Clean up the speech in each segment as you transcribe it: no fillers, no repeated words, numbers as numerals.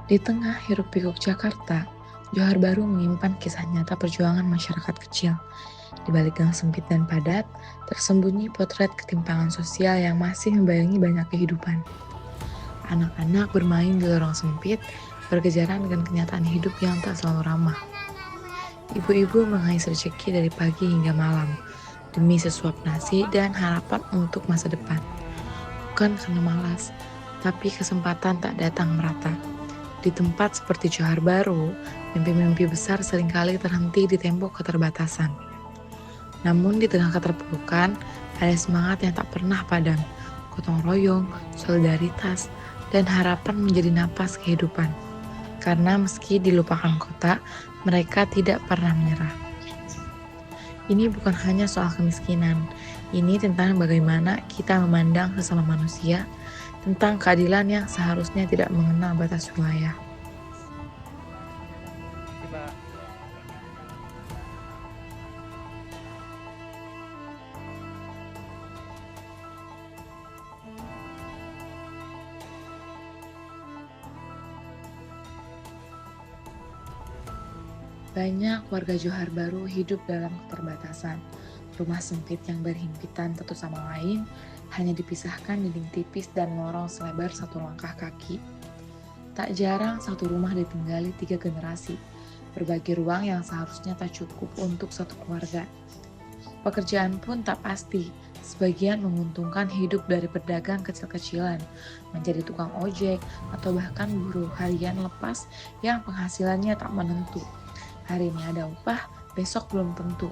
Di tengah hiruk-pikuk Jakarta, Johar Baru menyimpan kisah nyata perjuangan masyarakat kecil. Di balik gang sempit dan padat, tersembunyi potret ketimpangan sosial yang masih membayangi banyak kehidupan. Anak-anak bermain di lorong sempit, berkejaran dengan kenyataan hidup yang tak selalu ramah. Ibu-ibu mengais rezeki dari pagi hingga malam, demi sesuap nasi dan harapan untuk masa depan. Bukan karena malas, tapi kesempatan tak datang merata. Di tempat seperti Johar Baru, mimpi-mimpi besar seringkali terhenti di tembok keterbatasan. Namun di tengah keterpurukan, ada semangat yang tak pernah padam. Gotong royong, solidaritas, dan harapan menjadi napas kehidupan. Karena meski dilupakan kota, mereka tidak pernah menyerah. Ini bukan hanya soal kemiskinan, ini tentang bagaimana kita memandang sesama manusia, tentang keadilan yang seharusnya tidak mengenal batas wilayah. Banyak warga Johar Baru hidup dalam keterbatasan. Rumah sempit yang berhimpitan satu sama lain, hanya dipisahkan dinding tipis dan lorong selebar satu langkah kaki. Tak jarang satu rumah ditinggali 3 generasi, berbagi ruang yang seharusnya tak cukup untuk satu keluarga. Pekerjaan pun tak pasti, sebagian menguntungkan hidup dari pedagang kecil-kecilan, menjadi tukang ojek, atau bahkan buruh harian lepas yang penghasilannya tak menentu. Hari ini ada upah, besok belum tentu.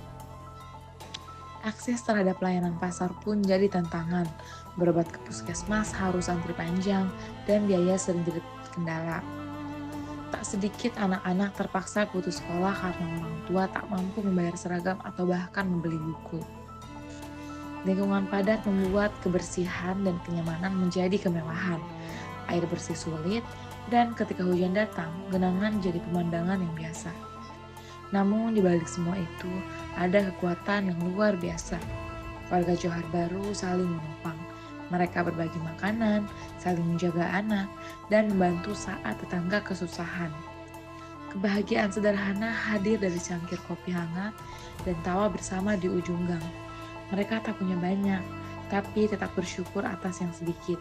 Akses terhadap layanan pasar pun jadi tantangan. Berobat ke puskesmas harus antri panjang, dan biaya sering jadi kendala. Tak sedikit anak-anak terpaksa putus sekolah karena orang tua tak mampu membayar seragam atau bahkan membeli buku. Lingkungan padat membuat kebersihan dan kenyamanan menjadi kemewahan. Air bersih sulit, dan ketika hujan datang, genangan jadi pemandangan yang biasa. Namun di balik semua itu, ada kekuatan yang luar biasa. Warga Johar Baru saling menopang. Mereka berbagi makanan, saling menjaga anak, dan membantu saat tetangga kesusahan. Kebahagiaan sederhana hadir dari cangkir kopi hangat dan tawa bersama di ujung gang. Mereka tak punya banyak, tapi tetap bersyukur atas yang sedikit.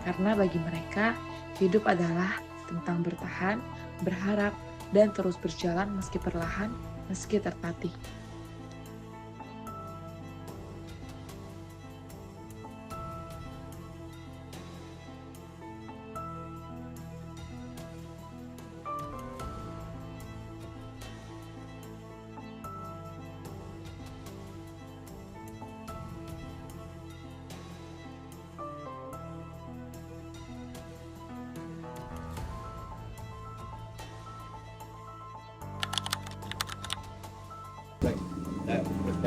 Karena bagi mereka, hidup adalah tentang bertahan, berharap, dan terus berjalan meski perlahan, meski tertatih.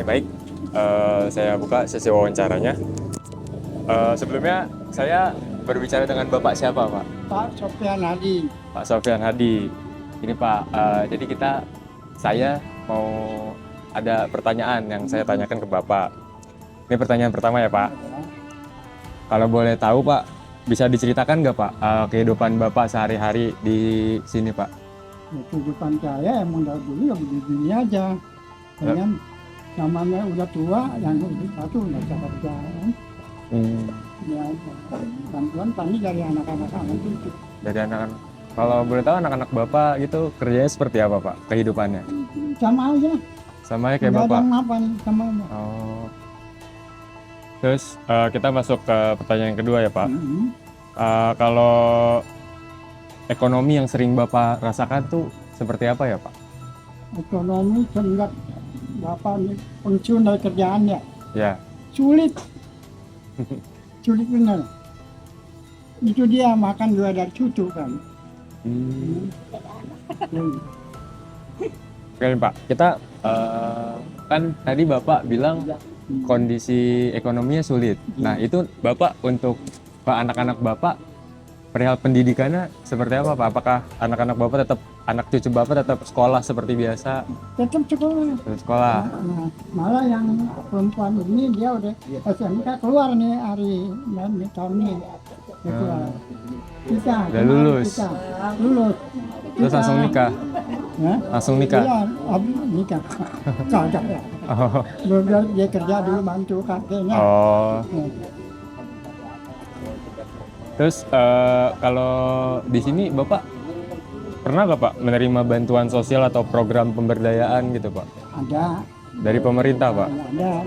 Baik, saya buka sesi wawancaranya. Sebelumnya saya berbicara dengan Bapak siapa, Pak? Pak Sofian Hadi. Pak Sofian Hadi. Ini Pak, jadi saya mau ada pertanyaan yang saya tanyakan ke Bapak. Ini pertanyaan pertama ya Pak. Kalau boleh tahu Pak, bisa diceritakan nggak Pak kehidupan Bapak sehari-hari di sini Pak? Ya, kehidupan saya emang dari dulu ya begini aja. Dengan namanya udah tua, yang udah satu nggak bisa kerja. Ya, bantuan paling dari anak-anak anak itu. Dari anak-anak. Kalau boleh tahu anak-anak Bapak gitu kerjanya seperti apa Pak kehidupannya? Sama aja. Sama ya kayak Nggak ada Bapak? yang mapan, sama aja. Oh. Terus kita masuk ke pertanyaan yang kedua ya Pak. Kalau ekonomi yang sering Bapak rasakan tuh seperti apa ya Pak? Ekonomi seenggak Bapak nih pensiun dari kerjaan ya. Ya. Sulit. Sulit benar. Itu dia makan dua dari cucu kan. Oke Pak, kita kan tadi Bapak bilang kondisi ekonominya sulit. Nah itu Bapak untuk anak-anak Bapak perihal pendidikannya seperti apa Pak? Apakah anak-anak Bapak tetap anak cucu Bapak tetap sekolah seperti biasa? Tetap sekolah. Tetap sekolah. Nah, malah yang perempuan ini dia udah SMK keluar nih hari tahun ini. Dia keluar. Kita Udah lulus. Kita lulus. Terus langsung nikah? Ya? Langsung nikah? Iya, nikah. Kagak ya. Oh. Dia kerja dulu bantu kakeknya. Oh. Ya. Terus kalau di sini Bapak pernah nggak Pak menerima bantuan sosial atau program pemberdayaan gitu Pak? Ada. Dari pemerintah Pak? Ada.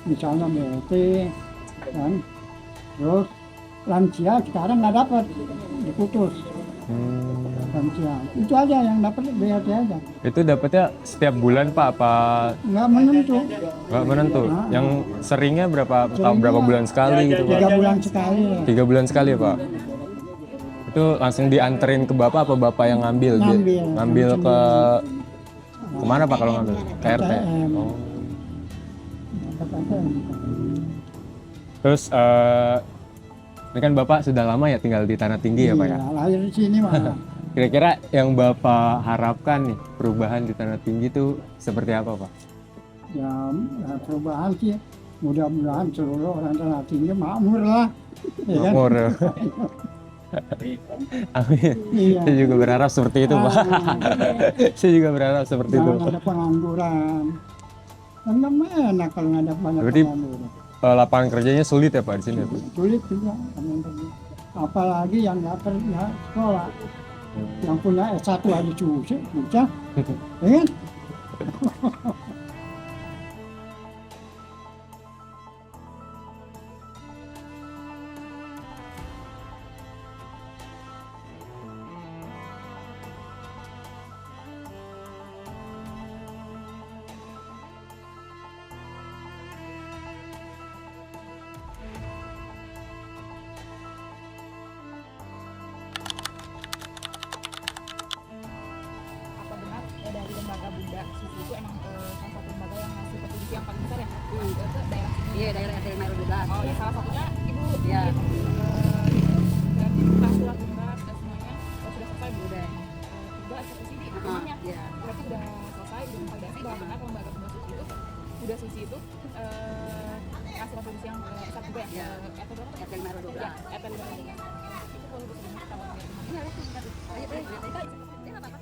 Misalnya BLT, kan. Terus lansia sekarang nggak dapat, diputus. Lansia. Itu aja yang dapat BLT aja. Itu dapatnya setiap bulan Pak apa? Nggak menentu. Nggak menentu. Yang seringnya berapa tahun berapa bulan sekali gitu Pak? 3 bulan sekali. 3 bulan sekali ya Pak? Itu langsung dianterin ke Bapak apa Bapak yang ngambil? Ngambil ke kemana Pak kalau ngambil? Ke RT? Oh. Terus ini kan Bapak sudah lama ya tinggal di Tanah Tinggi ya Pak ya? Lahir di sini mah. Kira-kira yang Bapak harapkan nih perubahan di Tanah Tinggi itu seperti apa Pak? Ya, perubahan sih mudah-mudahan seluruh orang Tanah Tinggi makmur lah. Ya kan? Makmur. Amin. Iya. Saya juga berharap seperti itu Pak. Saya juga berharap seperti itu. Jangan ada pengangguran. Kan nggak enak kalau nggak ada banyak Berarti pengangguran. lapangan kerjanya sulit ya Pak di sini? Sulit juga. Apalagi yang nggak pernah sekolah. Yang punya S1 aja susah. Ya kan? Apa benar dari lembaga Bunda Susi itu emang salah satu lembaga yang ngasih petunjuk yang paling besar ya? Ke daerah sini. Iya, daerah RT 12. Oh ya, salah satunya Ibu. Iya. Berarti buka surat tugas dan semuanya sudah selesai Bu. Udah. Juga eksekusi di Heeh, rumahnya. iya. Berarti udah selesai, udah validasi bahwa benar lembaga Bunda Susi itu ngasih petunjuk yang besar juga ya? Iya. RT berapa? RT 12. Ya, RT 12. Itu kalau bisa kita Iya, ayo, boleh. Dia nggak apa-apa.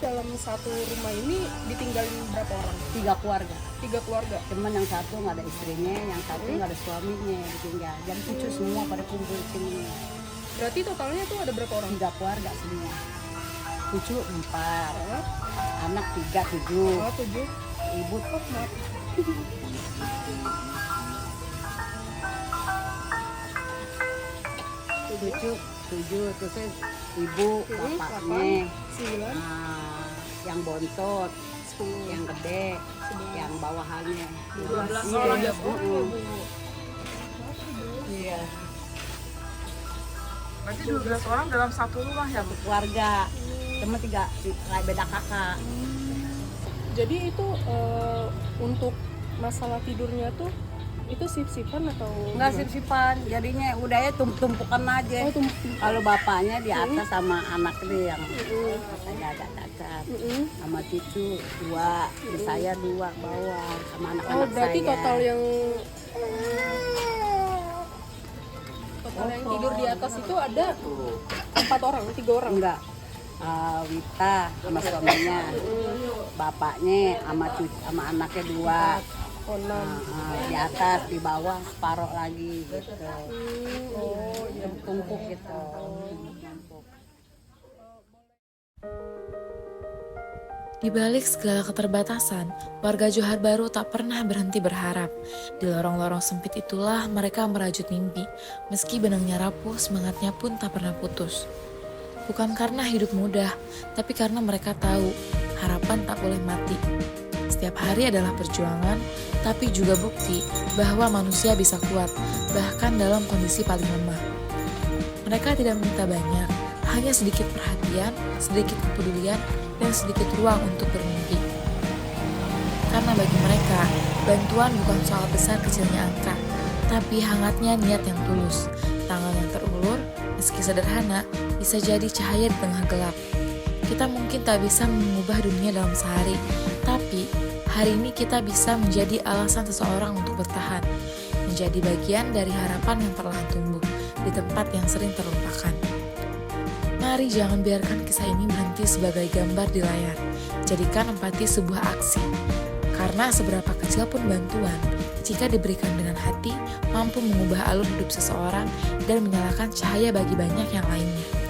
Dalam satu rumah ini ditinggalin berapa orang? 3 keluarga. 3 keluarga. Cuman yang satu nggak ada istrinya, yang satu nggak ada suaminya ditinggal. Jadi cucu semua pada kumpul di sini. Berarti totalnya tuh ada berapa orang? 3 keluarga semua. Cucu 4, anak 3, 7, Oh, 7. ibu Oh, maaf. cucu 7, terus ibu, bapaknya, 9, yang bontot, 10, yang gede, 11, yang bawahannya. 12 Iya, orang ya, Bu. Iya. Berarti 12 orang dalam satu rumah ya? Satu keluarga, cuma 3 kayak beda kakak. Jadi itu untuk masalah tidurnya tuh itu sip-sipan atau Enggak gimana? sip-sipan, jadinya udahnya tumpukan aja. Oh, Kalau bapaknya di atas sama anak dia yang katanya agak cacat, sama cucu 2, saya 2 bawah sama Oh, anak-anak berarti saya. total yang tidur di atas itu ada 4 orang, 3 orang. Enggak. Wita sama suaminya, bapaknya sama cucu sama anaknya 2. Oh, 6. Di atas, di bawah separuh lagi gitu. Oh, iya. Tumpuk gitu. Tumpuk. Di balik segala keterbatasan, warga Johar Baru tak pernah berhenti berharap. Di lorong-lorong sempit itulah mereka merajut mimpi. Meski benangnya rapuh, semangatnya pun tak pernah putus. Bukan karena hidup mudah, tapi karena mereka tahu harapan tak boleh mati. Setiap hari adalah perjuangan, tapi juga bukti bahwa manusia bisa kuat, bahkan dalam kondisi paling lemah. Mereka tidak meminta banyak, hanya sedikit perhatian, sedikit kepedulian, dan sedikit ruang untuk bermimpi. Karena bagi mereka, bantuan bukan soal besar kecilnya angka, tapi hangatnya niat yang tulus. Tangan yang terulur, meski sederhana, bisa jadi cahaya di tengah gelap. Kita mungkin tak bisa mengubah dunia dalam sehari, tapi hari ini kita bisa menjadi alasan seseorang untuk bertahan, menjadi bagian dari harapan yang perlahan tumbuh di tempat yang sering terlupakan. Mari jangan biarkan kisah ini berhenti sebagai gambar di layar. Jadikan empati sebuah aksi. Karena seberapa kecil pun bantuan, jika diberikan dengan hati, mampu mengubah alur hidup seseorang dan menyalakan cahaya bagi banyak yang lainnya.